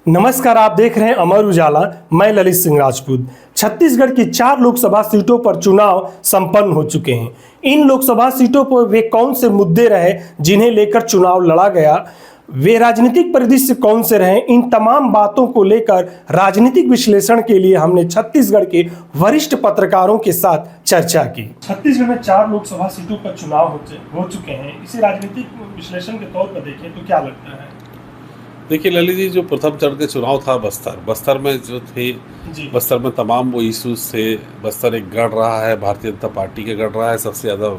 नमस्कार, आप देख रहे हैं अमर उजाला। मैं ललित सिंह राजपूत। छत्तीसगढ़ की 4 लोकसभा सीटों पर चुनाव संपन्न हो चुके हैं। इन लोकसभा सीटों पर वे कौन से मुद्दे रहे जिन्हें लेकर चुनाव लड़ा गया, वे राजनीतिक परिदृश्य कौन से रहे, इन तमाम बातों को लेकर राजनीतिक विश्लेषण के लिए हमने छत्तीसगढ़ के वरिष्ठ पत्रकारों के साथ चर्चा की। छत्तीसगढ़ में 4 लोकसभा सीटों पर चुनाव हो चुके हैं। इसे राजनीतिक विश्लेषण के तौर पर देखें तो क्या लगता है? देखिए ललित जी, जो प्रथम चरण के चुनाव था बस्तर में जो थे, बस्तर में तमाम वो इश्यूज थे। बस्तर एक गढ़ रहा है, भारतीय जनता पार्टी के गढ़ रहा है। सबसे ज़्यादा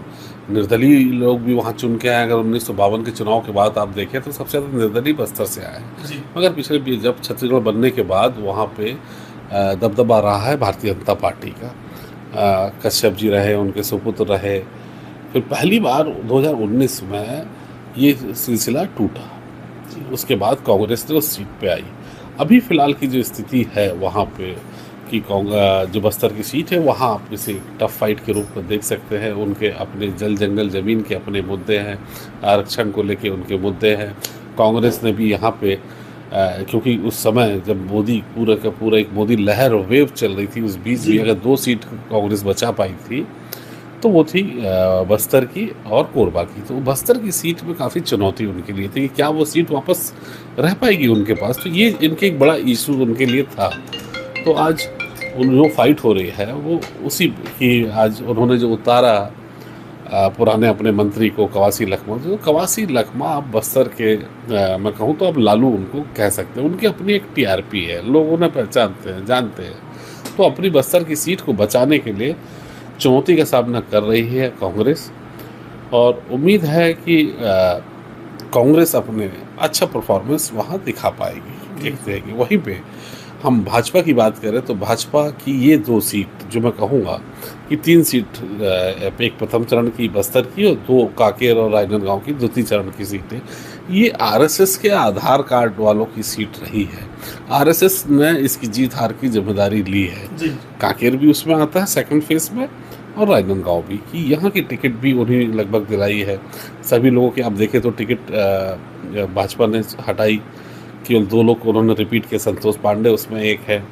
निर्दलीय लोग भी वहाँ चुन के आए। अगर 1952 के चुनाव के बाद आप देखें तो सबसे ज़्यादा निर्दलीय बस्तर से आए। मगर पिछले जब छत्तीसगढ़ बनने के बाद वहाँ पे दबदबा रहा है भारतीय जनता पार्टी का। कश्यप जी रहे, उनके सुपुत्र रहे। फिर पहली बार 2019 में ये सिलसिला टूटा। उसके बाद कांग्रेस ने उस सीट पे आई। अभी फ़िलहाल की जो स्थिति है वहाँ पे कि जो बस्तर की सीट है वहाँ आप इसे टफ फाइट के रूप में देख सकते हैं। उनके अपने जल जंगल ज़मीन के अपने मुद्दे हैं, आरक्षण को लेके उनके मुद्दे हैं। कांग्रेस ने भी यहाँ पे क्योंकि उस समय जब मोदी पूरा का पूरा एक मोदी लहर वेव चल रही थी, उस बीच भी अगर 2 सीट कांग्रेस बचा पाई थी तो वो थी बस्तर की और कोरबा की। तो बस्तर की सीट में काफ़ी चुनौती उनके लिए थी कि क्या वो सीट वापस रह पाएगी उनके पास। तो ये इनके एक बड़ा इशू उनके लिए था। तो आज जो फाइट हो रही है वो उसी की, आज उन्होंने जो उतारा पुराने अपने मंत्री को, कवासी लखमा। जो कवासी लखमा आप बस्तर के मैं कहूँ तो अब लालू उनको कह सकते हैं। उनकी अपनी एक टीआरपी है, लोग उन्हें पहचानते हैं, जानते हैं। तो अपनी बस्तर की सीट को बचाने के लिए चुनौती का सामना कर रही है कांग्रेस, और उम्मीद है कि कांग्रेस अपने अच्छा परफॉर्मेंस वहाँ दिखा पाएगी। देखते हैं कि वहीं पे हम भाजपा की बात करें तो भाजपा की ये 2 सीट, जो मैं कहूँगा कि 3 सीट, एक प्रथम चरण की बस्तर की और 2 कांकेर और राजनांदगांव की द्वितीय चरण की सीटें, ये आरएसएस के आधार कार्ड वालों की सीट रही है। आरएसएस ने इसकी जीत हार की जिम्मेदारी ली है। कांकेर भी उसमें आता है सेकंड फेज में, और राजनांदगांव भी, कि यहाँ की टिकट भी उन्हीं लगभग दिलाई है। सभी लोगों के आप देखें तो टिकट भाजपा ने हटाई, केवल 2 लोग उन्होंने रिपीट किए। संतोष पांडे उसमें एक है,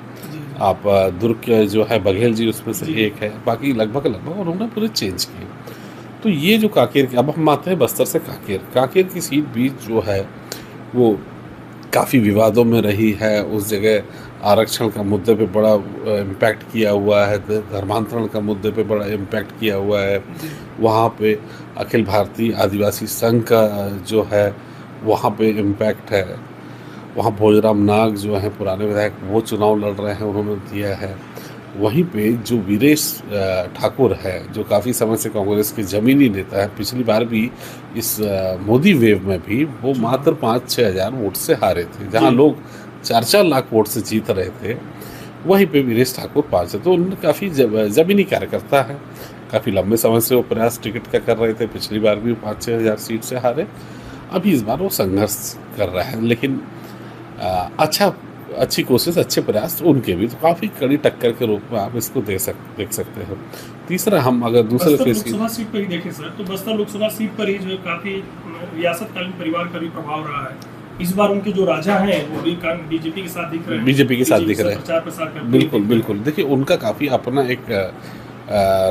आप दुर्ग के जो है बघेल जी उसमें से एक है, बाकी लगभग उन्होंने पूरे चेंज किए। तो ये जो कांकेर की, अब हम आते हैं बस्तर से कांकेर की सीट भी जो है वो काफ़ी विवादों में रही है। उस जगह आरक्षण का मुद्दे पे बड़ा इम्पैक्ट किया हुआ है, धर्मांतरण का मुद्दे पे बड़ा इम्पैक्ट किया हुआ है। वहाँ पे अखिल भारतीय आदिवासी संघ का जो है वहाँ पे इम्पैक्ट है। वहाँ भोजराम नाग जो हैं पुराने विधायक, वो चुनाव लड़ रहे हैं, उन्होंने दिया है। वहीं पे जो वीरेश ठाकुर है, जो काफ़ी समय से कांग्रेस के ज़मीनी नेता है, पिछली बार भी इस मोदी वेव में भी वो मात्र 5-6 हज़ार वोट से हारे थे। जहां लोग 4-4 लाख वोट से जीत रहे थे, वहीं पे वीरेश ठाकुर 5 है। तो उन्होंने काफ़ी ज़मीनी कार्यकर्ता है, काफ़ी लंबे समय से वो प्रयास टिकट का कर रहे थे। पिछली बार भी 5-6 हज़ार सीट से हारे। अभी इस बार वो संघर्ष कर रहे हैं, लेकिन अच्छी कोशिश, अच्छे प्रयास उनके भी। तो काफ़ी कड़ी टक्कर के रूप में आप इसको देख सकते हैं। तीसरा, हम अगर दूसरे फेज की लोकसभा सीट पर ही देखें सर, तो बस्तर लोकसभा सीट पर ही जो काफ़ी रियासतकालीन परिवार का भी प्रभाव रहा है। इस बार उनके जो राजा हैं वो भी बीजेपी के साथ दिख रहे हैं। बीजेपी के साथ दिख रहे हैं, प्रचार प्रसार करते। बिल्कुल। देखिए उनका काफ़ी अपना एक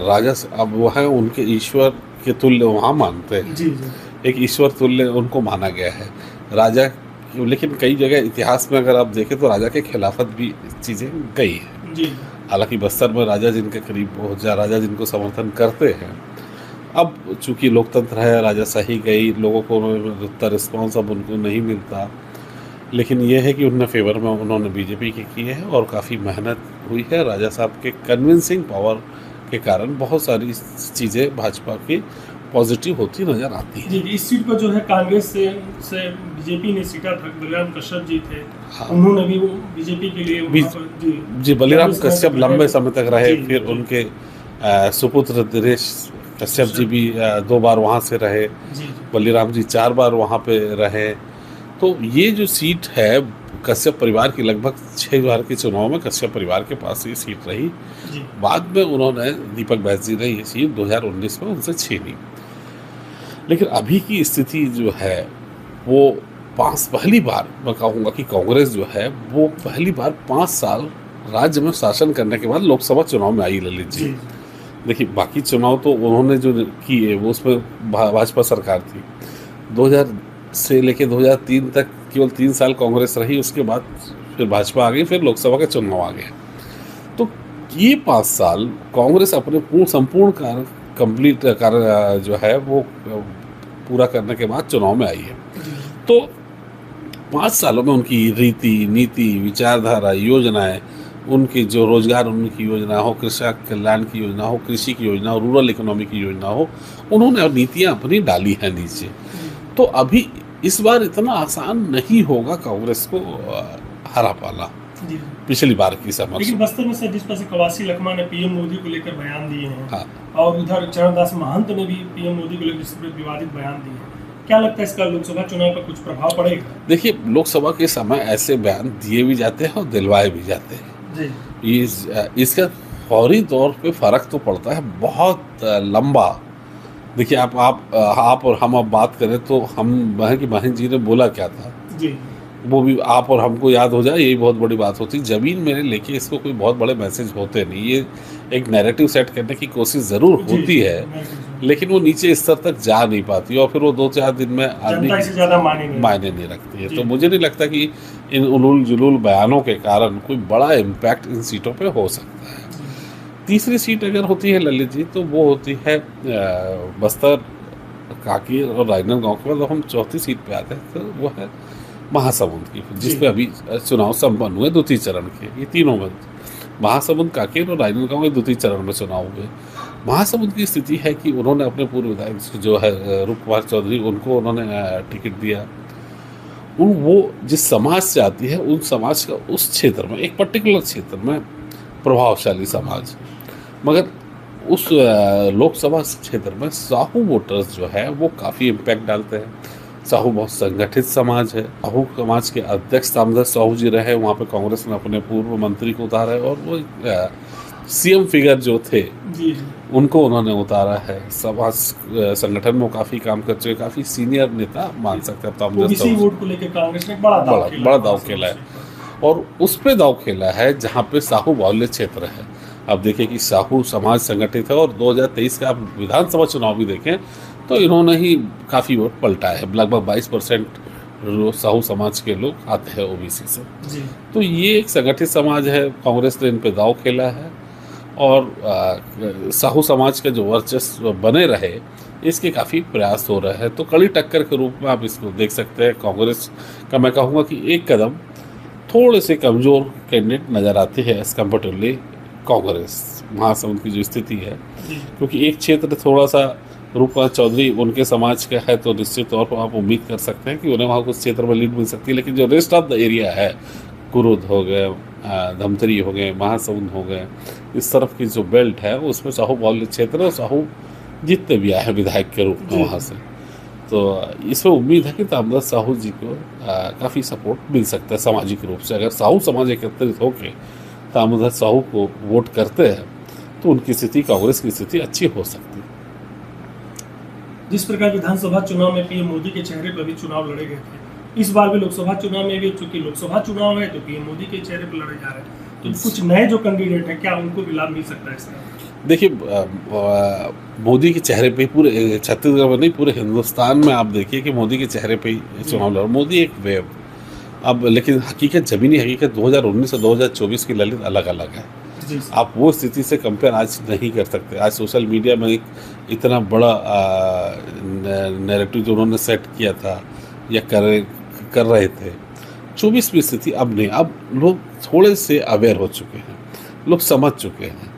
राजा, अब वो है उनके ईश्वर के तुल्य वहाँ मानते हैं। एक ईश्वर तुल्य उनको माना गया है राजा। लेकिन कई जगह इतिहास में अगर आप देखें तो राजा के खिलाफत भी चीज़ें गई हैं। हालांकि बस्तर में राजा जिनके करीब बहुत ज़्यादा, राजा जिनको समर्थन करते हैं, अब चूंकि लोकतंत्र है, राजा सही गई, लोगों को उतना रिस्पॉन्स अब उनको नहीं मिलता। लेकिन यह है कि उनने फेवर में उन्होंने बीजेपी के किए हैं और काफ़ी मेहनत हुई है। राजा साहब के कन्विंसिंग पावर के कारण बहुत सारी चीज़ें भाजपा की पॉजिटिव होती नजर आती है। इस सीट पर जो है कांग्रेस से बीजेपी ने सीटा था, बलिराम कश्यप जी थे। हाँ। उन्होंने भी बीजेपी के लिए बलिराम कश्यप लंबे समय तक रहे। फिर उनके सुपुत्र दिनेश कश्यप जी भी 2 बार वहाँ से रहे। बलिराम जी 4 बार वहाँ पे रहे। तो ये जो सीट है कश्यप परिवार की, लगभग 6 बार के चुनाव में कश्यप परिवार के पास ये सीट रही। बाद में उन्होंने, दीपक बैस जी ने ये सीट 2019 में उनसे छीनी। लेकिन अभी की स्थिति जो है वो पहली बार मैं कहूँगा कि कांग्रेस जो है वो पहली बार 5 साल राज्य में शासन करने के बाद लोकसभा चुनाव में आई ललित जी। देखिए बाकी चुनाव तो उन्होंने जो किए वो उसमें भाजपा सरकार थी। 2000 से लेके 2003 तक केवल 3 साल कांग्रेस रही, उसके बाद फिर भाजपा आ गई, फिर लोकसभा का चुनाव आ गया। तो ये 5 साल कांग्रेस अपने संपूर्ण कार्य जो है वो पूरा करने के बाद चुनाव में आई है। तो 5 सालों में उनकी रीति नीति विचारधारा योजनाएं, उनकी जो रोजगार उन्मुखी योजना हो, कृषक कल्याण की योजना हो, कृषि की योजना हो, रूरल इकोनॉमी की योजना हो, उन्होंने नीतियां अपनी डाली हैं नीचे। तो अभी इस बार इतना आसान नहीं होगा कांग्रेस को हरा पाना पिछली बार की समझ। लेकिन बस्तर में सर जिस तरह से कवासी लखमा ने पीएम मोदी को लेकर बयान दिए हैं, हाँ। और उधर चरणदास महंत ने भी पीएम मोदी को लेकर इस पर विवादित बयान दिए हैं, क्या लगता है इसका लोकसभा चुनाव पर कुछ प्रभाव पड़ेगा? देखिए लोकसभा के समय ऐसे बयान दिए भी जाते हैं और दिलवाए भी जाते हैं जी। इसका फौरी तौर पे फर्क तो पड़ता है बहुत लंबा। देखिए आप और हम अब बात करें तो हम बहन जी ने बोला क्या था जी, वो भी आप और हमको याद हो जाए, यही बहुत बड़ी बात होती। जमीन मेरे लेके इसको कोई बहुत बड़े मैसेज होते नहीं, ये एक नैरेटिव सेट करने की कोशिश ज़रूर होती है, लेकिन वो नीचे स्तर तक जा नहीं पाती और फिर वो 2-4 दिन में आदमी से ज़्यादा मायने नहीं रखती है। तो मुझे नहीं लगता कि इन उलूल जुलूल बयानों के कारण कोई बड़ा इम्पैक्ट इन सीटों पे हो सकता है। तीसरी सीट अगर होती है ललित जी तो वो होती है बस्तर, कांकेर और राजनांदगांव के बाद हम चौथी सीट पे आते हैं, तो वो है महासमुंद की, जिसपे अभी चुनाव संपन्न हुए द्वितीय चरण के। ये तीनों में महासमुंद, कांकेर और राजनांदगांव के द्वितीय चरण में चुनाव हुए। महासमुंद की स्थिति है कि उन्होंने अपने पूर्व विधायक जो है रूप कुमार चौधरी, उनको उन्होंने टिकट दिया। वो जिस समाज से आती है उन समाज का उस क्षेत्र में, एक पर्टिकुलर क्षेत्र में प्रभावशाली समाज, मगर उस लोकसभा क्षेत्र में साहू वोटर्स जो है वो काफ़ी इम्पैक्ट डालते हैं। साहू बहुत संगठित समाज है। साहू समाज के अध्यक्ष दामोदर साहू जी रहे, वहाँ पे कांग्रेस ने अपने पूर्व मंत्री को उतारा है और वो सीएम फिगर जो थे जी, उनको उन्होंने उतारा है। समाज संगठन में काफ़ी काम कर चुके, काफ़ी सीनियर नेता मान सकते हैं। ओबीसी वोट को लेकर कांग्रेस ने बड़ा दाव खेला है और उस पे दाव खेला है जहाँ पे साहू बाहुल्य क्षेत्र है। अब देखिए कि साहू समाज संगठित है और 2023 का आप विधानसभा चुनाव भी देखें तो इन्होंने ही काफ़ी वोट पलटा है। लगभग 22% साहू समाज के लोग आते हैं ओबीसी से जी। तो ये एक संगठित समाज है, कांग्रेस ने इन पे दाव खेला है और साहू समाज का जो वर्चस्व बने रहे इसके काफ़ी प्रयास हो रहे हैं। तो कड़ी टक्कर के रूप में आप इसको देख सकते हैं। कांग्रेस का मैं कहूँगा कि एक कदम थोड़े से कमज़ोर कैंडिडेट नज़र आते हैं एज कम्पेरेटिवली कांग्रेस महासमुंद की जो स्थिति है, क्योंकि एक क्षेत्र थोड़ा सा रूप कुमार चौधरी उनके समाज का है तो निश्चित तौर पर आप उम्मीद कर सकते हैं कि उन्हें वहाँ कुछ क्षेत्र में लीड मिल सकती है। लेकिन जो रेस्ट ऑफ द एरिया है, कुरुद हो गए, धमतरी हो गए, महासमुंद हो गए, इस तरफ की जो बेल्ट है उसमें साहू बाहुल्य क्षेत्र और साहू जीतते भी आए हैं विधायक के रूप में वहाँ से। तो इसमें उम्मीद है कि दामोदर साहू जी को काफ़ी सपोर्ट मिल सकता है सामाजिक रूप से। अगर साहू समाज एकत्रित होकर दामोदर साहू को वोट करते हैं तो उनकी स्थिति, कांग्रेस की स्थिति अच्छी हो सकती है। जिस प्रकार विधानसभा चुनाव में पीएम मोदी के चेहरे पर भी चुनाव लड़े गए थे, इस बार भी लोकसभा चुनाव में भी चूंकि लोकसभा चुनाव है तो पीएम मोदी के चेहरे पर लड़े जा रहे हैं, तो कुछ नए जो कैंडिडेट हैं क्या उनको भी लाभ मिल सकता है इसका? देखिए मोदी के चेहरे पे पूरे छत्तीसगढ़ में नहीं, पूरे हिंदुस्तान में आप देखिए कि मोदी के चेहरे पे ही चुनाव लड़, मोदी एक वेव। अब लेकिन हकीकत, ज़मीनी हकीकत 2019 और 2024 की ललित अलग अलग है। आप वो स्थिति से कंपेयर आज नहीं कर सकते। आज सोशल मीडिया में एक इतना बड़ा नैरेटिव जो उन्होंने सेट किया था या कर रहे थे, 24 की स्थिति अब नहीं। अब लोग थोड़े से अवेयर हो चुके हैं, लोग समझ चुके हैं।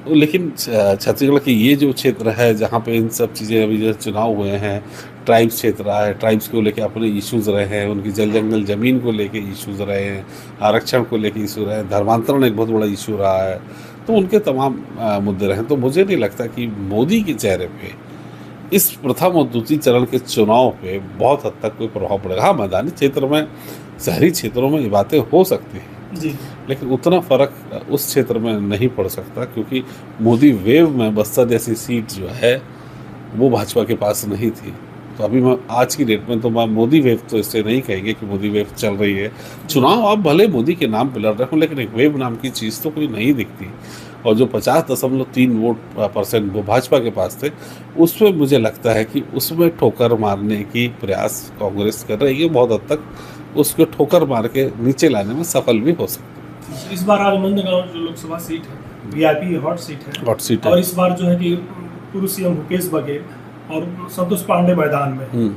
लेकिन छत्तीसगढ़ की ये जो क्षेत्र है जहाँ पे इन सब चीज़ें अभी जो चुनाव हुए हैं, ट्राइब्स क्षेत्र रहा है, ट्राइब्स को लेके अपने इश्यूज़ रहे हैं, उनकी जल जंगल ज़मीन को लेके इश्यूज़ रहे हैं, आरक्षण को लेके इशू रहे हैं, धर्मांतरण एक बहुत बड़ा इशू रहा है, तो उनके तमाम मुद्दे रहे हैं। तो मुझे नहीं लगता कि मोदी के चेहरे पे इस प्रथम और द्वितीय चरण के चुनाव पे बहुत हद तक कोई प्रभाव पड़ेगा। हाँ, मैदानी क्षेत्र में, शहरी क्षेत्रों में ये बातें हो सकती हैं जी, लेकिन उतना फर्क उस क्षेत्र में नहीं पड़ सकता, क्योंकि मोदी वेव में बस्तर जैसी सीट जो है वो भाजपा के पास नहीं थी। तो तो अभी मैं आज की डेट में तो मैं मोदी वेव तो इससे नहीं कहेंगे कि मोदी वेव चल रही है। चुनाव आप भले मोदी के नाम पे लड़ रहे हो, लेकिन एक वेव नाम की चीज़ तो कोई नहीं दिखती। और जो 50.3 वोट % वो भाजपा के पास थे, उसमें मुझे लगता है कि उसमें ठोकर मारने की प्रयास कांग्रेस कर रही है। बहुत हद तक उसको ठोकर मार के नीचे लाने में सफल भी हो सकती है। इस बार राजनांदगांव जो लोकसभा सीट है, वीआईपी हॉट सीट है, हॉट सीट और है। इस बार जो है कि पूर्व सीएम भूपेश बघेल और संतोष पांडे मैदान में है।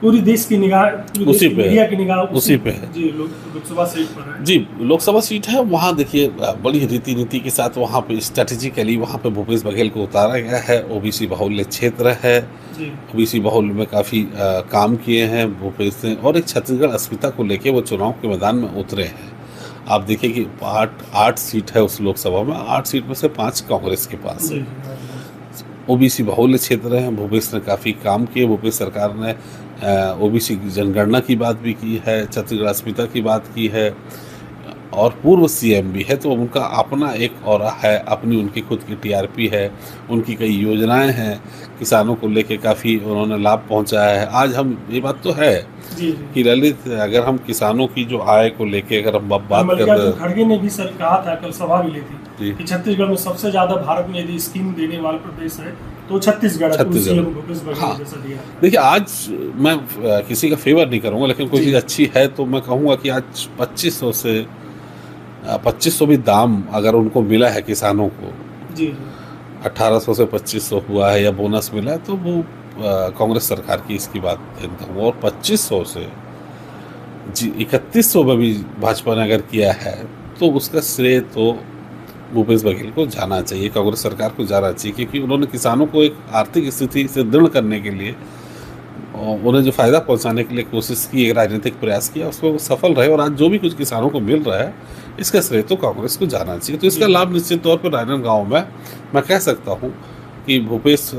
पूरी देश की निगाह, पूरी देश उसी की पे है। मीडिया की निगाह उसी पे है। जी, लोकसभा सीट पर है। जी, लोकसभा सीट है। वहाँ देखिए बड़ी नीति के साथ वहाँ पे स्ट्रेटेजिकली वहाँ पे भूपेश बघेल को उतारा गया है। ओबीसी बाहुल्य क्षेत्र है, जी, ओबीसी बाहुल्य में काफ़ी काम किए हैं भूपेश ने, और एक छत्तीसगढ़ अस्मिता को लेके वो चुनाव के मैदान में उतरे हैं। आप देखिए कि 8 सीट है उस लोकसभा में, 8 सीट में से 5 कांग्रेस के पास है। ओबीसी बाहुल्य क्षेत्र है, भूपेश ने काफ़ी काम किए। भूपेश सरकार ने ओबीसी की जनगणना की बात भी की है, छत्तीसगढ़ अस्मिता की बात की है, और पूर्व सीएम भी है, तो उनका अपना एक ऑरा है, अपनी उनकी खुद की टीआरपी है, उनकी कई योजनाएं हैं, किसानों को लेके काफ़ी उन्होंने लाभ पहुंचाया है। आज हम ये बात तो है कि ललित, अगर हम किसानों की जो आय को लेके अगर हम बात कर रहे हैं, खड़गे ने भी सर कहा था, कल सभा भी ली जी। थी कि छत्तीसगढ़ में सबसे ज्यादा भारत में यदि स्कीम देने वाला प्रदेश है तो छत्तीसगढ़ है। भूपेश बघेल हाँ। जैसा दिया। देखिए, आज मैं किसी का फेवर नहीं करूंगा, लेकिन कोई चीज़ अच्छी है तो मैं कहूँगा कि आज 2500 भी दाम अगर उनको मिला है किसानों को, जी, 1800 से 2500 हुआ है या बोनस मिला है, तो वो कांग्रेस सरकार की इसकी बात जानता हूँ। और 2500 से जी 3100 में भी भाजपा ने अगर किया है तो उसका श्रेय तो भूपेश बघेल को जाना चाहिए, कांग्रेस सरकार को जाना चाहिए, क्योंकि उन्होंने किसानों को एक आर्थिक स्थिति से दृढ़ करने के लिए, उन्हें जो फ़ायदा पहुंचाने के लिए कोशिश की, एक राजनीतिक प्रयास किया, उसको वो सफल रहे। और आज जो भी कुछ किसानों को मिल रहा है, इसका श्रेय तो कांग्रेस को जाना चाहिए। तो इसका लाभ निश्चित तौर पर राजनांदगांव में मैं कह सकता हूँ कि भूपेश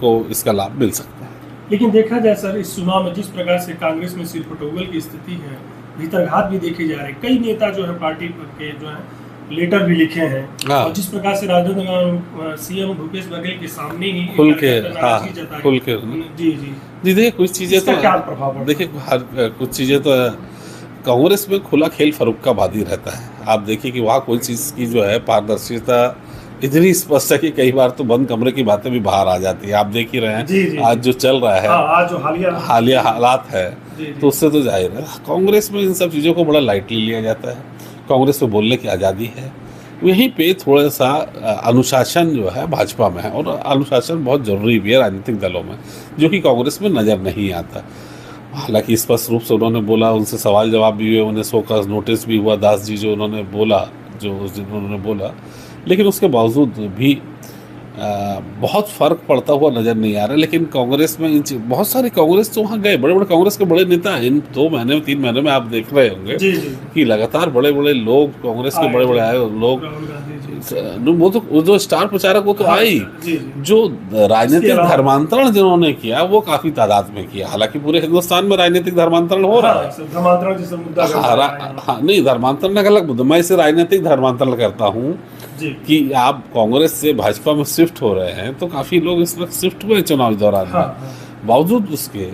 को इसका लाभ मिल सकता है। लेकिन देखा जाए सर, इस चुनाव में जिस प्रकार से कांग्रेस में सिरफटोगल की स्थिति है, भीतरघात भी देखे जा रहे, कई नेता जो है पार्टी के जो है लेटर भी लिखे हैं, और जिस प्रकार से राजनांदगांव सीएम भूपेश बघेल के सामने ही खुल के जी जी जी देखिए, कुछ चीज़ें तो क्या प्रभाव देखिए, कुछ चीज़ें तो कांग्रेस में खुला खेल फर्रुखाबादी रहता है। आप देखिए कि वहाँ कोई चीज़ की जो है पारदर्शिता इतनी स्पष्ट है कि कई बार तो बंद कमरे की बातें भी बाहर आ जाती है। आप देख ही रहे हैं आज जो चल रहा है, आज जो हालिया हालात है, तो उससे तो जाहिर है कांग्रेस में इन सब चीज़ों को बड़ा लाइटली लिया जाता है। कांग्रेस में बोलने की आज़ादी है। यहीं पे थोड़ा सा अनुशासन जो है भाजपा में है, और अनुशासन बहुत ज़रूरी भी है राजनीतिक दलों में, जो कि कांग्रेस में नज़र नहीं आता। हालांकि स्पष्ट रूप से उन्होंने बोला, उनसे सवाल जवाब भी हुए, उन्हें शो का नोटिस भी हुआ, दास जी जो उन्होंने बोला, जो उस दिन उन्होंने बोला, लेकिन उसके बावजूद भी बहुत फ़र्क पड़ता हुआ नज़र नहीं आ रहा। लेकिन कांग्रेस में बहुत सारे कांग्रेस तो वहाँ गए, बड़े बड़े कांग्रेस के बड़े नेता इन 2 महीने में 3 महीने में आप देख रहे होंगे कि लगातार बड़े बड़े लोग कांग्रेस के बड़े बड़े आए लोग। वो जो स्टार प्रचारक वो तो आई, जो राजनीतिक धर्मांतरण जिन्होंने किया वो काफ़ी तादाद में किया। हालांकि पूरे हिंदुस्तान में राजनीतिक धर्मांतरण हो रहा है। नहीं, धर्मांतरण का अलग मुद्दा, मैं इसे राजनीतिक धर्मांतरण करता हूँ कि आप कांग्रेस से भाजपा में शिफ्ट हो रहे हैं, तो काफ़ी लोग इस वक्त शिफ्ट हुए चुनाव दौरान में। बावजूद उसके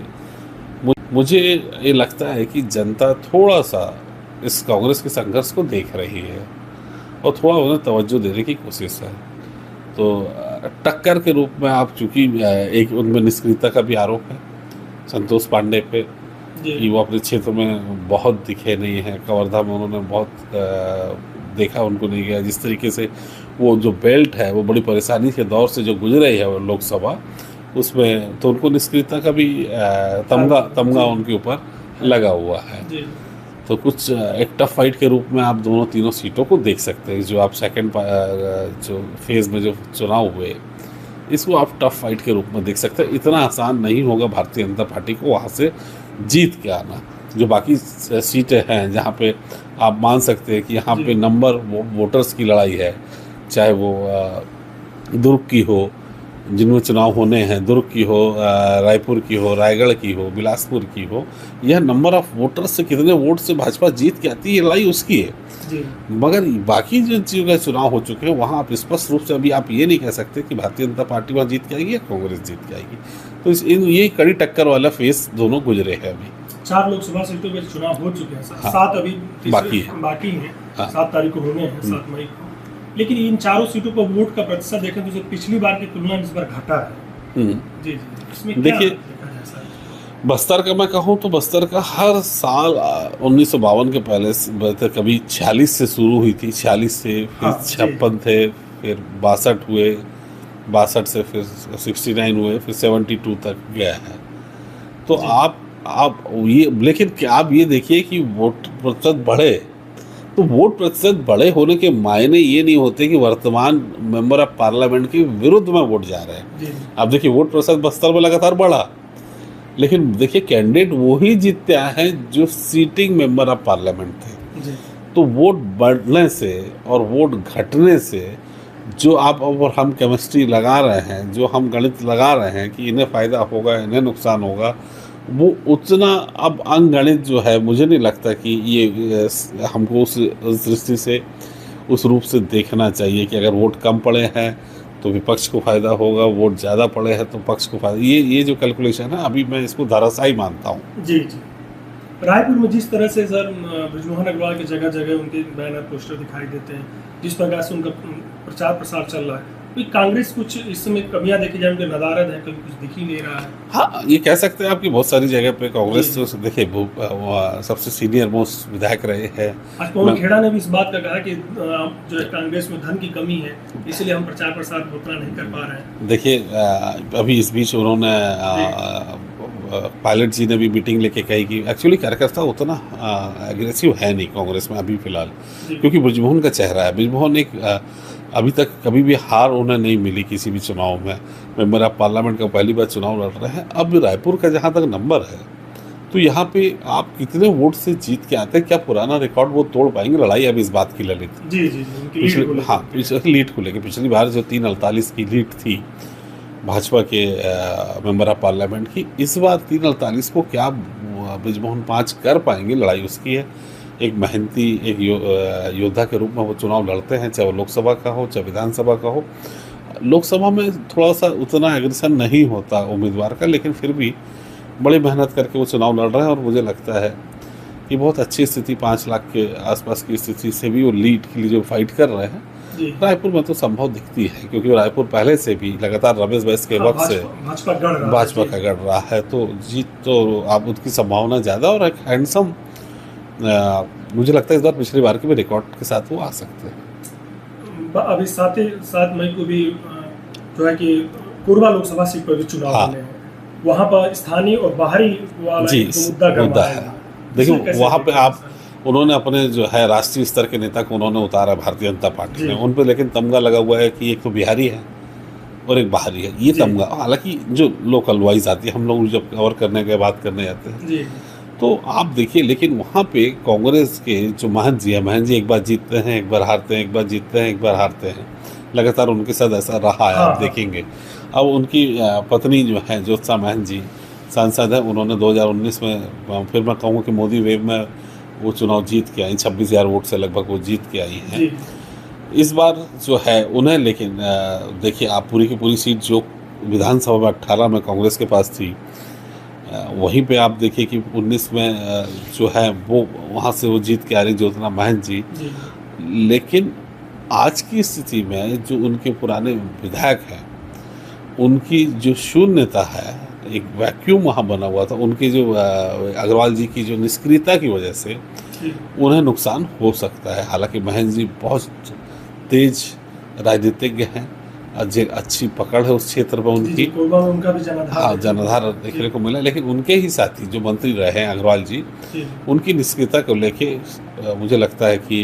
मुझे ये लगता है कि जनता थोड़ा सा इस कांग्रेस के संघर्ष को देख रही है और थोड़ा उन्हें तवज्जो देने की कोशिश है। तो टक्कर के रूप में आप, चूँकि एक उनमें निष्क्रियता का भी आरोप है संतोष पांडे पे कि वो अपने क्षेत्र में बहुत दिखे नहीं हैं। कवर्धा में उन्होंने बहुत देखा, उनको नहीं गया। जिस तरीके से वो जो बेल्ट है वो बड़ी परेशानी के दौर से जो गुजरे है वो लोकसभा, उसमें तो उनको निष्क्रियता का भी तमगा उनके ऊपर लगा हुआ है। तो कुछ एक टफ फाइट के रूप में आप दोनों तीनों सीटों को देख सकते हैं। जो आप सेकंड जो फेज़ में जो चुनाव हुए, इसको आप टफ फाइट के रूप में देख सकते हैं। इतना आसान नहीं होगा भारतीय जनता पार्टी को वहाँ से जीत के आना। जो बाकी सीटें हैं जहाँ पे आप मान सकते हैं कि यहाँ पे नंबर वोटर्स की लड़ाई है, चाहे वो दुर्ग की हो, जिनमें चुनाव होने हैं, दुर्ग की हो, रायपुर की हो, रायगढ़ की हो, बिलासपुर की हो, यह नंबर ऑफ वोटर्स से कितने वोट से भाजपा जीत के आती है, ये लड़ाई उसकी है। मगर बाकी जो चीज़ों का चुनाव हो चुके हैं वहाँ आप स्पष्ट रूप से अभी आप ये नहीं कह सकते कि भारतीय जनता पार्टी वहाँ जीत के आएगी या कांग्रेस जीत के आएगी। तो ये कड़ी टक्कर वाला फेस दोनों गुजरे हैं अभी। 4 लोकसभा सीटों पे चुनाव हो चुके हैं सर, हाँ, 7 अभी बाकी है। बाकी हैं, हाँ। 7 तारीख को होने हैं, 7 मई को। लेकिन इन चारों सीटों पर वोट का प्रतिशत देखें तो जो पिछली बार की तुलना में इस बार घटा है। जी जी, इसमें क्या देखिए, देखा जाए सर? बस्तर का मैं कहूँ तो बस्तर का हर साल 1952 के पहले से कभी 46 से शुरू हुई थी, 46 से फिर हाँ, जी। 56 थे, फिर 62 हुए, 62 से फिर 69 हुए, फिर 72 तक गया है। तो जी। आप ये, लेकिन क्या आप ये देखिए कि वोट प्रतिशत बढ़े, तो वोट प्रतिशत बड़े होने के मायने ये नहीं होते कि वर्तमान मेंबर ऑफ पार्लियामेंट के विरुद्ध में वोट जा रहे हैं। जी अब देखिए, वोट प्रतिशत बस्तर में लगातार बढ़ा, लेकिन देखिए कैंडिडेट वही जीतते आए हैं जो सीटिंग मेंबर ऑफ पार्लियामेंट थे। जी तो वोट बढ़ने से और वोट घटने से जो आप और हम केमिस्ट्री लगा रहे हैं, जो हम गणित लगा रहे हैं कि इन्हें फ़ायदा होगा, इन्हें नुकसान होगा, वो उतना अब अंगणित जो है, मुझे नहीं लगता कि ये हमको उस दृष्टि से, उस रूप से देखना चाहिए कि अगर वोट कम पड़े हैं तो विपक्ष को फ़ायदा होगा, वोट ज़्यादा पड़े हैं तो पक्ष को फ़ायदा। ये जो कैलकुलेशन है, अभी मैं इसको धराशायी मानता हूँ। जी जी। रायपुर में जिस तरह से सर बृजमोहन अग्रवाल की जगह जगह उनके बैनर पोस्टर दिखाई देते हैं, जिस प्रकार से उनका प्रचार प्रसार चल रहा है, तो कांग्रेस कुछ इस समय कमियां देखी जाए, उनके नदारद है, कभी कुछ दिख ही नहीं रहा है। हाँ, ये कह सकते हैं आपकी बहुत सारी जगह पे कांग्रेस जी। तो देखिए सबसे सीनियर मोस्ट विधायक रहे हैं। आज पवन खेड़ा ने भी इस बात का कहा कि जो है कांग्रेस में धन की कमी है, इसलिए हम प्रचार प्रसार उतना नहीं कर पा रहे हैं। देखिए, अभी इस बीच उन्होंने पायलट जी ने भी मीटिंग लेके कही कि एक्चुअली कार्यकर्ता उतना एग्रेसिव है नहीं कांग्रेस में अभी फिलहाल, जी। क्योंकि बृजमोहन का चेहरा है। बृजमोहन एक अभी तक कभी भी हार उन्हें नहीं मिली किसी भी चुनाव में। मेंबर ऑफ पार्लियामेंट का पहली बार चुनाव लड़ रहे हैं। अब रायपुर का जहाँ तक नंबर है, तो यहाँ पे आप कितने वोट से जीत के आते हैं, क्या पुराना रिकॉर्ड वो तोड़ पाएंगे? लड़ाई अब इस बात की ललित जी जी, उनकी लीड को लेकर। पिछले लीड को लेकर, पिछली बार जो 348 की लीड थी भाजपा के मेंबर ऑफ पार्लियामेंट की, इस बार 348 को क्या बृजमोहन 5 कर पाएंगे? लड़ाई उसकी है। एक मेहनती, एक योद्धा के रूप में वो चुनाव लड़ते हैं, चाहे वो लोकसभा का हो चाहे विधानसभा का हो। लोकसभा में थोड़ा सा उतना एग्रेशन नहीं होता उम्मीदवार का, लेकिन फिर भी बड़ी मेहनत करके वो चुनाव लड़ रहे हैं और मुझे लगता है कि बहुत अच्छी स्थिति, 5 लाख के आसपास की स्थिति से भी वो लीड के लिए जो फाइट कर रहे हैं, रायपुर में तो संभव दिखती है, क्योंकि रायपुर पहले से भी लगातार रमेश बैस के वक्त से भाजपा का गढ़ रहा है। तो जीत तो आप उसकी संभावना ज़्यादा, और एक हैंडसम, मुझे लगता है इस बार पिछली बार के भी रिकॉर्ड के साथ वो आ सकते हैं। अभी 7 मई को भी जो है कि कोरबा लोकसभा सीट पर भी चुनाव होने हैं, वहाँ पर स्थानीय और बाहरी वाला जी मुद्दा है। देखिए, वहाँ पे आप उन्होंने अपने जो है राष्ट्रीय स्तर के नेता को उन्होंने उतारा भारतीय जनता पार्टी ने, उन पर लेकिन तमगा लगा हुआ है कि एक तो बिहारी है और एक बाहरी है। ये तमगा हालांकि जो लोकल वाइज आती है, हम लोग जब कवर करने के बात करने जाते हैं तो आप देखिए, लेकिन वहाँ पे कांग्रेस के जो महंत जी हैं, महंत जी एक बार जीतते हैं, एक बार हारते हैं, एक बार जीतते हैं, एक बार हारते हैं, लगातार उनके साथ ऐसा रहा है। आप देखेंगे, अब उनकी पत्नी जो है ज्योत्सना महंत जी सांसद है, उन्होंने 2019 में, फिर मैं कहूँगा कि मोदी वेव में वो चुनाव जीत के आई, 26,000 वोट से लगभग वो जीत के आई हैं। इस बार जो है उन्हें, लेकिन देखिए आप पूरी की पूरी सीट जो विधानसभा में 18 में कांग्रेस के पास थी, वहीं पे आप देखिए कि 19 में जो है वो वहाँ से वो जीत के आ रही ज्योत्सना महंत जी। लेकिन आज की स्थिति में जो उनके पुराने विधायक हैं, उनकी जो शून्यता है, एक वैक्यूम वहाँ बना हुआ था, उनकी जो अग्रवाल जी की जो निष्क्रियता की वजह से उन्हें नुकसान हो सकता है। हालांकि महंत जी बहुत तेज राजनीतिज्ञ हैं, अच्छी पकड़ है उस क्षेत्र पर उनकी, उनका भी जनाधार देखने को मिला। लेकिन उनके ही साथी जो मंत्री रहे हैं अग्रवाल जी, उनकी निष्क्रियता को लेके मुझे लगता है कि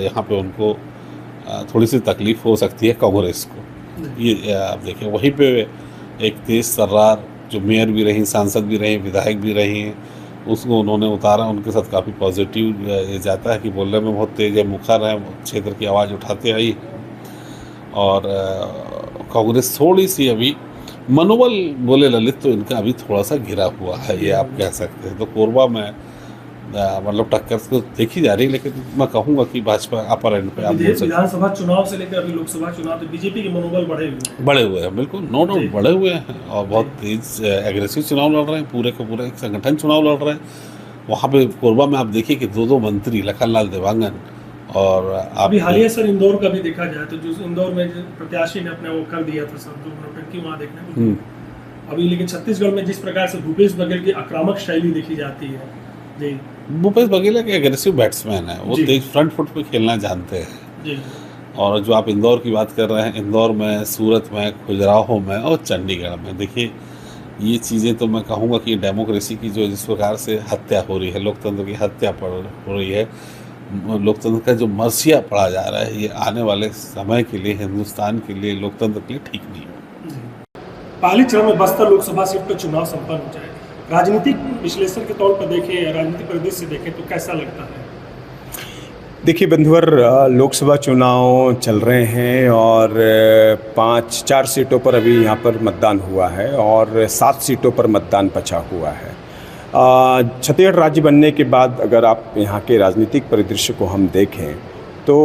यहाँ पे उनको थोड़ी सी तकलीफ हो सकती है कांग्रेस को। ये आप देखिए, वहीं पे एक तेज सर्रार जो मेयर भी रही, सांसद भी रही, विधायक भी रही हैं, उसको उन्होंने उतारा। उनके साथ काफ़ी पॉजिटिव ये जाता है कि बोलने में बहुत तेज है, मुखर है, क्षेत्र की आवाज़ उठाते आई। और कांग्रेस थोड़ी सी अभी मनोबल बोले ललित, तो इनका अभी थोड़ा सा घिरा हुआ है, ये आप कह सकते हैं। तो कोरबा में मतलब टक्कर तो देखी जा रही है, लेकिन मैं कहूँगा कि भाजपा अपर एंड पे आप बोल सकते विधानसभा चुनाव से लेकर अभी लोकसभा चुनाव तो बीजेपी के मनोबल बढ़े हुए हैं, बिल्कुल नो डाउट बढ़े हुए हैं, और बहुत तेज एग्रेसिव चुनाव लड़ रहे हैं, पूरे का पूरा एक संगठन चुनाव लड़ रहे हैं। वहाँ पे कोरबा में आप देखिए कि दो मंत्री लखनलाल देवांगन और अभी हालिया सर इंदौर का भी देखा जाए तो जो इंदौर में प्रत्याशी ने अपना वो कर दिया था सर, जो नौटंकी वहाँ देखने को अभी, लेकिन छत्तीसगढ़ में जिस प्रकार से भूपेश बघेल की आक्रामक शैली देखी जाती है जी, भूपेश बघेल एक एग्रेसिव बैट्समैन है, वो तेज फ्रंट फुट पे खेलना जानते हैं जी। और जो आप इंदौर की बात कर रहे हैं, इंदौर में, सूरत में, खजुराहो में और चंडीगढ़ में, देखिए ये चीज़ें तो मैं कहूँगा कि डेमोक्रेसी की जो जिस प्रकार से हत्या हो रही है, लोकतंत्र की हत्या हो रही है, लोकतंत्र का जो मरसिया पड़ा जा रहा है, ये आने वाले समय के लिए, हिंदुस्तान के लिए, लोकतंत्र के लिए ठीक नहीं है। पहले चरण में बस्तर लोकसभा सीट पर चुनाव संपन्न हो जाए, राजनीतिक विश्लेषण के तौर पर देखें, राजनीतिक परिदृश्य से देखें तो कैसा लगता है? देखिए बंधुवर, लोकसभा चुनाव चल रहे हैं और 4 सीटों पर अभी यहाँ पर मतदान हुआ है और 7 सीटों पर मतदान बचा हुआ है। छत्तीसगढ़ राज्य बनने के बाद अगर आप यहाँ के राजनीतिक परिदृश्य को हम देखें तो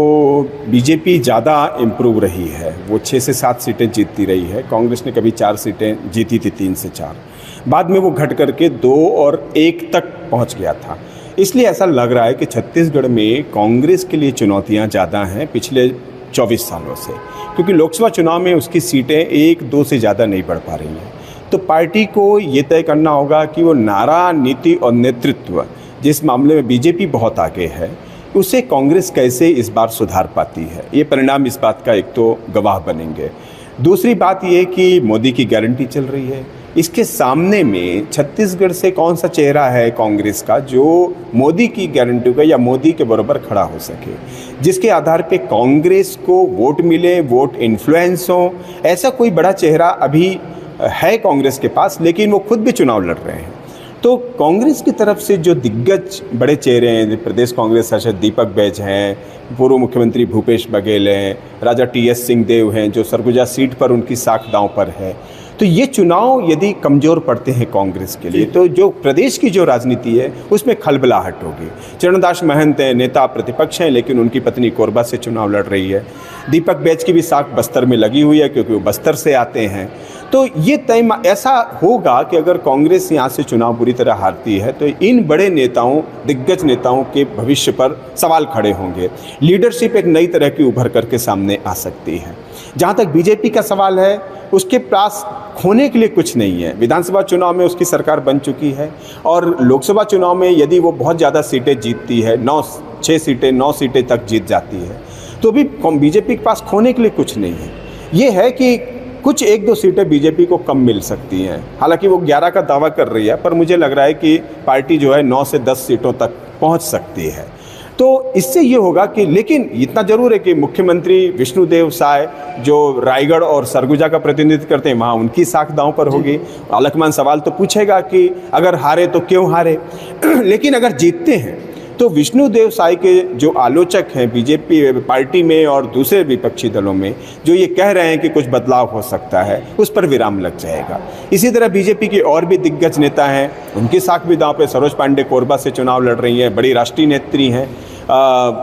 बीजेपी ज़्यादा इम्प्रूव रही है, वो 6 से 7 सीटें जीतती रही है। कांग्रेस ने कभी 4 सीटें जीती थी, 3 से 4, बाद में वो घट करके 2 और 1 तक पहुँच गया था। इसलिए ऐसा लग रहा है कि छत्तीसगढ़ में कांग्रेस के लिए चुनौतियां ज़्यादा हैं पिछले 24 सालों से, क्योंकि लोकसभा चुनाव में उसकी सीटें 1-2 से ज़्यादा नहीं बढ़ पा रही हैं। तो पार्टी को ये तय करना होगा कि वो नारा, नीति और नेतृत्व, जिस मामले में बीजेपी बहुत आगे है, उसे कांग्रेस कैसे इस बार सुधार पाती है। ये परिणाम इस बात का एक तो गवाह बनेंगे। दूसरी बात ये कि मोदी की गारंटी चल रही है, इसके सामने में छत्तीसगढ़ से कौन सा चेहरा है कांग्रेस का जो मोदी की गारंटी का या मोदी के बराबर खड़ा हो सके, जिसके आधार पे कांग्रेस को वोट मिले, वोट इन्फ्लुएंस हो। ऐसा कोई बड़ा चेहरा अभी है कांग्रेस के पास, लेकिन वो खुद भी चुनाव लड़ रहे हैं। तो कांग्रेस की तरफ से जो दिग्गज बड़े चेहरे हैं, प्रदेश कांग्रेस अध्यक्ष दीपक बैज हैं, पूर्व मुख्यमंत्री भूपेश बघेल हैं, राजा TS सिंहदेव हैं, जो सरगुजा सीट पर उनकी साख दांव पर है। तो ये चुनाव यदि कमज़ोर पड़ते हैं कांग्रेस के लिए तो जो प्रदेश की जो राजनीति है उसमें खलबलाहट होगी। चरणदास महंत हैं, नेता प्रतिपक्ष हैं, लेकिन उनकी पत्नी कोरबा से चुनाव लड़ रही है। दीपक बैज की भी साख बस्तर में लगी हुई है क्योंकि वो बस्तर से आते हैं। तो ये तय ऐसा होगा कि अगर कांग्रेस यहाँ से चुनाव बुरी तरह हारती है तो इन बड़े नेताओं, दिग्गज नेताओं के भविष्य पर सवाल खड़े होंगे। लीडरशिप एक नई तरह की उभर करके सामने आ सकती है। जहाँ तक बीजेपी का सवाल है, उसके पास खोने के लिए कुछ नहीं है। विधानसभा चुनाव में उसकी सरकार बन चुकी है और लोकसभा चुनाव में यदि वो बहुत ज़्यादा सीटें जीतती है, 9 सीटें तक जीत जाती है, तो भी बीजेपी के पास खोने के लिए कुछ नहीं है। ये है कि कुछ 1-2 सीटें बीजेपी को कम मिल सकती हैं। हालांकि वो 11 का दावा कर रही है, पर मुझे लग रहा है कि पार्टी जो है 9 से 10 सीटों तक पहुंच सकती है। तो इससे ये होगा कि, लेकिन इतना जरूर है कि मुख्यमंत्री विष्णुदेव साय जो रायगढ़ और सरगुजा का प्रतिनिधित्व करते हैं, वहाँ उनकी साख दांव पर होगी। अलकमान सवाल तो पूछेगा कि अगर हारे तो क्यों हारे लेकिन अगर जीतते हैं तो विष्णुदेव साय के जो आलोचक हैं बीजेपी पार्टी में और दूसरे विपक्षी दलों में, जो ये कह रहे हैं कि कुछ बदलाव हो सकता है, उस पर विराम लग जाएगा। इसी तरह बीजेपी के और भी दिग्गज नेता हैं, उनकी साख भी दांव पे। सरोज पांडे कोरबा से चुनाव लड़ रही हैं, बड़ी राष्ट्रीय नेत्री हैं,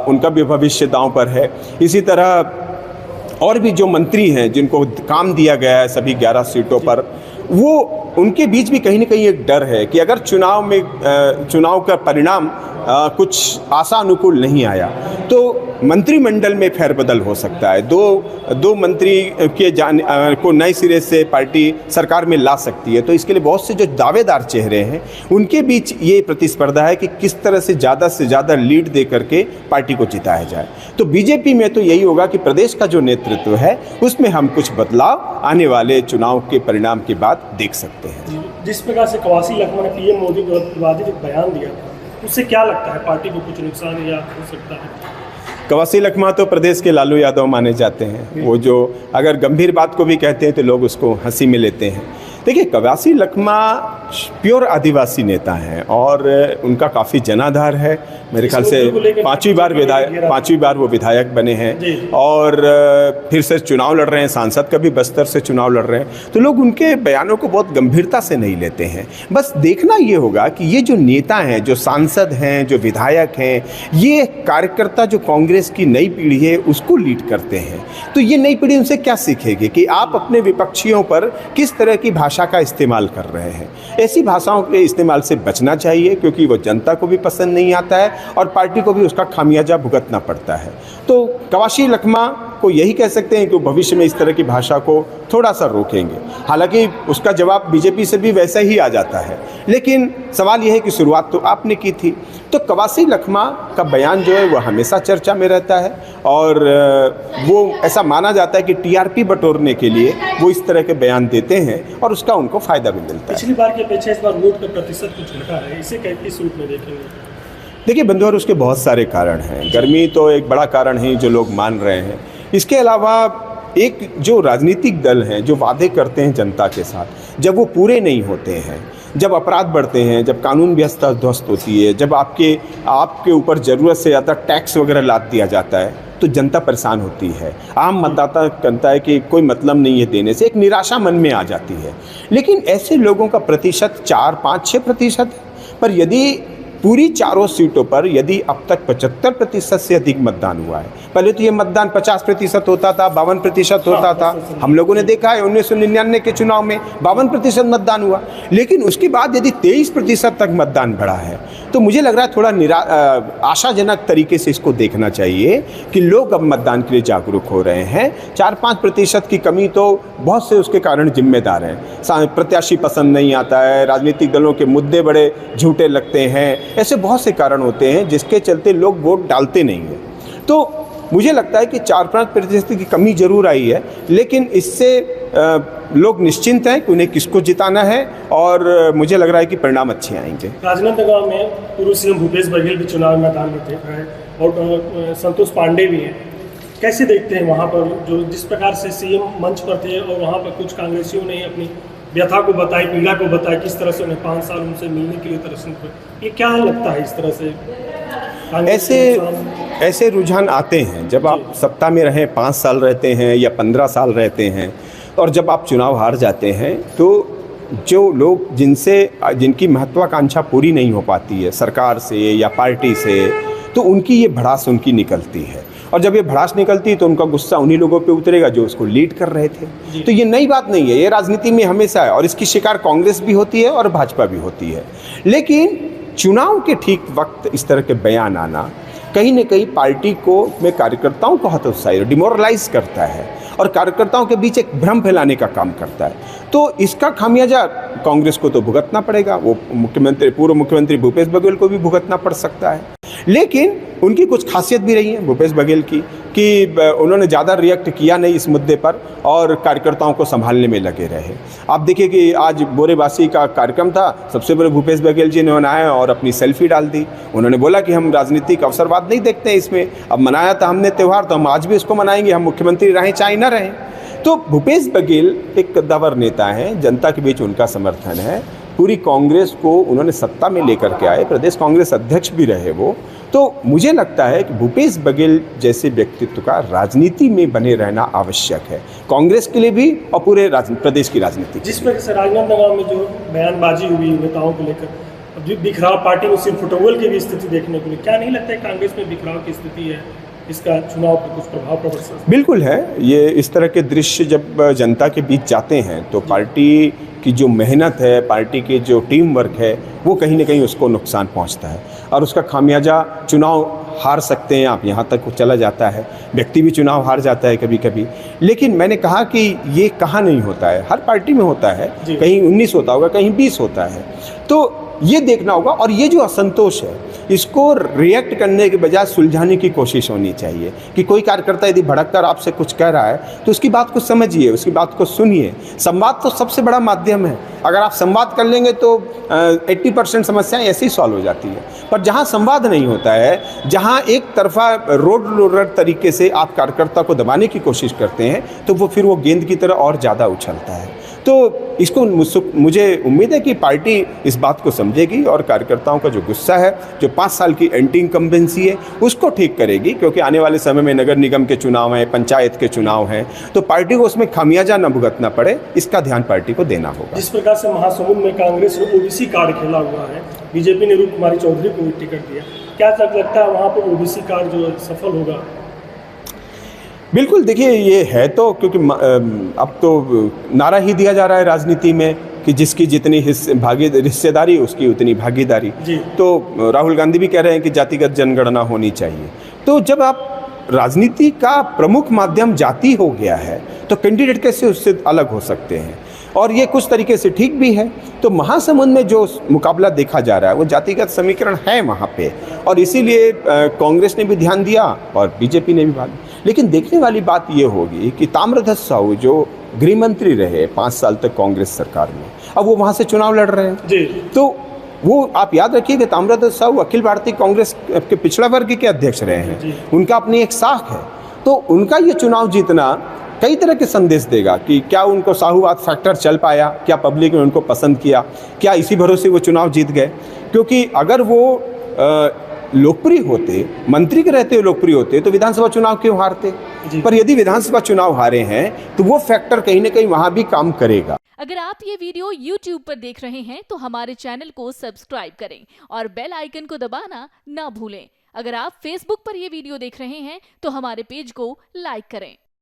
उनका भी भविष्य दांव पर है। इसी तरह और भी जो मंत्री हैं जिनको काम दिया गया है सभी 11 सीटों पर, वो उनके बीच भी कहीं ना कहीं एक डर है कि अगर चुनाव का परिणाम कुछ आशानुकूल नहीं आया तो मंत्रिमंडल में फेरबदल हो सकता है। दो मंत्री के को नए सिरे से पार्टी सरकार में ला सकती है। तो इसके लिए बहुत से जो दावेदार चेहरे हैं उनके बीच ये प्रतिस्पर्धा है कि किस तरह से ज़्यादा लीड दे करके पार्टी को जिताया जाए। तो बीजेपी में तो यही होगा कि प्रदेश का जो नेतृत्व है उसमें हम कुछ बदलाव आने वाले चुनाव के परिणाम के बाद देख सकते हैं। जिस प्रकार से कवासी लखमा ने PM मोदी को विवादित बयान दिया, उससे क्या लगता है पार्टी को कुछ नुकसान या हो सकता है? कवासी लखमा तो प्रदेश के लालू यादव माने जाते हैं। वो जो अगर गंभीर बात को भी कहते हैं तो लोग उसको हंसी में लेते हैं। देखिए, कवासी लखमा प्योर आदिवासी नेता हैं और उनका काफ़ी जनाधार है। मेरे ख्याल से पांचवी बार वो विधायक बने हैं और फिर से चुनाव लड़ रहे हैं, सांसद का भी बस्तर से चुनाव लड़ रहे हैं। तो लोग उनके बयानों को बहुत गंभीरता से नहीं लेते हैं। बस देखना ये होगा कि ये जो नेता हैं, जो सांसद हैं, जो विधायक हैं, ये कार्यकर्ता जो कांग्रेस की नई पीढ़ी है उसको लीड करते हैं। तो ये नई पीढ़ी उनसे क्या सीखेगी कि आप अपने विपक्षियों पर किस तरह की भाषा का इस्तेमाल कर रहे हैं। ऐसी भाषाओं के इस्तेमाल से बचना चाहिए, क्योंकि वो जनता को भी पसंद नहीं आता है और पार्टी को भी उसका खामियाजा भुगतना पड़ता है। तो कवासी लखमा को यही कह सकते हैं कि वो भविष्य में इस तरह की भाषा को थोड़ा सा रोकेंगे। हालांकि उसका जवाब बीजेपी से भी वैसा ही आ जाता है, लेकिन सवाल यह है कि शुरुआत तो आपने की थी। तो कवासी लखमा का बयान जो है वो हमेशा चर्चा में रहता है और वो ऐसा माना जाता है कि टीआरपी बटोरने के लिए वो इस तरह के बयान देते हैं और उसका उनको फ़ायदा भी मिलता है। पिछली बार की अपेक्षा इस बार वोट का प्रतिशत कुछ घटा है, इसे किस रूप में देखेंगे? देखिए बंधुवर, उसके बहुत सारे कारण हैं। गर्मी तो एक बड़ा कारण है जो लोग मान रहे हैं। इसके अलावा एक जो राजनीतिक दल हैं जो वादे करते हैं जनता के साथ, जब वो पूरे नहीं होते हैं, जब अपराध बढ़ते हैं, जब कानून व्यवस्था ध्वस्त होती है, जब आपके ऊपर ज़रूरत से ज़्यादा टैक्स वगैरह लाद दिया जाता है, तो जनता परेशान होती है। आम मतदाता कहता है कि कोई मतलब नहीं है देने से, एक निराशा मन में आ जाती है। लेकिन ऐसे लोगों का प्रतिशत 4, 5, 6% है। पर यदि पूरी चारों सीटों पर यदि अब तक 75% से अधिक मतदान हुआ है, पहले तो ये मतदान 50% होता था, 52% होता था। हम लोगों ने देखा है 1999 के चुनाव में 52% मतदान हुआ, लेकिन उसके बाद यदि 23% तक मतदान बढ़ा है, तो मुझे लग रहा है थोड़ा आशाजनक तरीके से इसको देखना चाहिए कि लोग अब मतदान के लिए जागरूक हो रहे हैं। 4-5% की कमी तो बहुत से उसके कारण जिम्मेदार हैं। प्रत्याशी पसंद नहीं आता है, राजनीतिक दलों के मुद्दे बड़े झूठे लगते हैं, ऐसे बहुत से कारण होते हैं जिसके चलते लोग वोट डालते नहीं हैं। तो मुझे लगता है कि 4-5% की कमी जरूर आई है, लेकिन इससे लोग निश्चिंत हैं कि उन्हें किसको जिताना है और मुझे लग रहा है कि परिणाम अच्छे आएंगे। राजनांदगांव में पूर्व सीएम भूपेश बघेल भी चुनाव मैदान में थे और संतोष पांडे भी हैं। कैसे देखते हैं वहाँ पर जो जिस प्रकार से सीएम मंच पर थे और वहाँ पर कुछ कांग्रेसियों ने अपनी व्यथा को बताई, पीड़ा को बताया, किस तरह से उन्हें 5 साल उनसे मिलने के लिए तरसने पर, ये क्या लगता है इस तरह से ऐसे रुझान आते हैं जब आप सत्ता में रहें, 5 साल रहते हैं या 15 साल रहते हैं, और जब आप चुनाव हार जाते हैं तो जो लोग जिनकी महत्वाकांक्षा पूरी नहीं हो पाती है सरकार से या पार्टी से, तो उनकी ये भड़ास उनकी निकलती है। और जब ये भड़ास निकलती है तो उनका गुस्सा उन्हीं लोगों पे उतरेगा जो उसको लीड कर रहे थे। तो ये नई बात नहीं है, ये राजनीति में हमेशा है और इसकी शिकार कांग्रेस भी होती है और भाजपा भी होती है। लेकिन चुनाव के ठीक वक्त इस तरह के बयान आना कहीं न कहीं पार्टी को में कार्यकर्ताओं को हतोत्साहित, डिमोरलाइज करता है और कार्यकर्ताओं के बीच एक भ्रम फैलाने का काम करता है। तो इसका खामियाजा कांग्रेस को तो भुगतना पड़ेगा, वो पूर्व मुख्यमंत्री भूपेश बघेल को भी भुगतना पड़ सकता है। लेकिन उनकी कुछ खासियत भी रही है भूपेश बघेल की कि उन्होंने ज़्यादा रिएक्ट किया नहीं इस मुद्दे पर और कार्यकर्ताओं को संभालने में लगे रहे। आप देखिए कि आज बोरेबासी का कार्यक्रम था, सबसे पहले भूपेश बघेल जी ने आए और अपनी सेल्फी डाल दी। उन्होंने बोला कि हम राजनीतिक अवसरवाद नहीं देखते हैं इसमें, अब मनाया था हमने त्यौहार तो हम आज भी इसको मनाएंगे, हम मुख्यमंत्री रहें चाहे न रहें। तो भूपेश बघेल एक कद्दावर नेता हैं, जनता के बीच उनका समर्थन है। पूरी कांग्रेस को उन्होंने सत्ता में लेकर के आए, प्रदेश कांग्रेस अध्यक्ष भी रहे वो। तो मुझे लगता है कि भूपेश बघेल जैसे व्यक्तित्व का राजनीति में बने रहना आवश्यक है, कांग्रेस के लिए भी और पूरे प्रदेश की राजनीति। जिस प्रकार से राजनांदगांव में जो बयानबाजी हुई नेताओं को लेकर, अब जो बिखराव पार्टी में सिर्फ फुटबॉल की भी स्थिति देखने को मिली, क्या नहीं लगता है कांग्रेस में बिखराव की स्थिति है, इसका चुनाव पर कुछ प्रभाव पड़ सकता है? बिल्कुल है। ये इस तरह के दृश्य जब जनता के बीच जाते हैं तो पार्टी की जो मेहनत है, पार्टी के जो टीम वर्क है, वो कहीं ना कहीं उसको नुकसान पहुंचता है और उसका खामियाजा चुनाव हार सकते हैं आप, यहाँ तक वो चला जाता है। व्यक्ति भी चुनाव हार जाता है कभी कभी। लेकिन मैंने कहा कि ये कहाँ नहीं होता है, हर पार्टी में होता है, कहीं 19 होता होगा, कहीं 20 होता है। तो ये देखना होगा और ये जो असंतोष है इसको रिएक्ट करने के बजाय सुलझाने की कोशिश होनी चाहिए कि कोई कार्यकर्ता यदि भड़ककर आपसे कुछ कह रहा है तो उसकी बात को समझिए, उसकी बात को सुनिए। संवाद तो सबसे बड़ा माध्यम है। अगर आप संवाद कर लेंगे तो 80% समस्याएं ऐसे ही सॉल्व हो जाती है। पर जहां संवाद नहीं होता है, जहां एक तरफा रोड रोलर तरीके से आप कार्यकर्ता को दबाने की कोशिश करते हैं, तो वो फिर वो गेंद की तरह और ज़्यादा उछलता है। तो इसको मुझे उम्मीद है कि पार्टी इस बात को समझेगी और कार्यकर्ताओं का जो गुस्सा है, जो 5 साल की एंटी इनकम्बेंसी है, उसको ठीक करेगी, क्योंकि आने वाले समय में नगर निगम के चुनाव हैं, पंचायत के चुनाव हैं, तो पार्टी को उसमें खामियाजा न भुगतना पड़े, इसका ध्यान पार्टी को देना होगा। जिस प्रकार से महासमुंद में कांग्रेस ने ओबीसी कार्ड खेला हुआ है, बीजेपी ने रूप कुमारी चौधरी को भी टिकट दिया, क्या लगता है वहाँ पर ओबीसी कार्ड जो सफल होगा? बिल्कुल, देखिए ये है तो, क्योंकि अब तो नारा ही दिया जा रहा है राजनीति में कि जिसकी जितनी हिस्सेदारी उसकी उतनी भागीदारी। तो राहुल गांधी भी कह रहे हैं कि जातिगत जनगणना होनी चाहिए। तो जब आप राजनीति का प्रमुख माध्यम जाति हो गया है तो कैंडिडेट कैसे उससे अलग हो सकते हैं, और ये कुछ तरीके से ठीक भी है। तो महासमुंद में जो मुकाबला देखा जा रहा है वो जातिगत समीकरण है वहाँ पे, और इसीलिए कांग्रेस ने भी ध्यान दिया और बीजेपी ने भी भाग। लेकिन देखने वाली बात ये होगी कि ताम्रध्वज साहू जो गृह मंत्री रहे 5 साल तक कांग्रेस सरकार में, अब वो वहाँ से चुनाव लड़ रहे हैं जी। तो वो आप याद रखिए कि ताम्रध्वज साहू अखिल भारतीय कांग्रेस के पिछड़ा वर्ग के अध्यक्ष रहे हैं, उनका अपनी एक साख है। तो उनका ये चुनाव जीतना कई तरह के संदेश देगा कि क्या उनको साहूवाद फैक्टर चल पाया, क्या पब्लिक ने उनको पसंद किया, क्या इसी भरोसे वो चुनाव जीत गए। क्योंकि अगर वो लोकप्रिय होते, मंत्री के रहते हुए लोकप्रिय होते, तो विधानसभा चुनाव क्यों हारते। पर यदि विधानसभा चुनाव हारे हैं तो वो फैक्टर कहीं ना कहीं वहां भी काम करेगा। अगर आप ये वीडियो YouTube पर देख रहे हैं तो हमारे चैनल को सब्सक्राइब करें और बेल आइकन को दबाना ना भूलें। अगर आप Facebook पर ये वीडियो देख रहे हैं तो हमारे पेज को लाइक करें।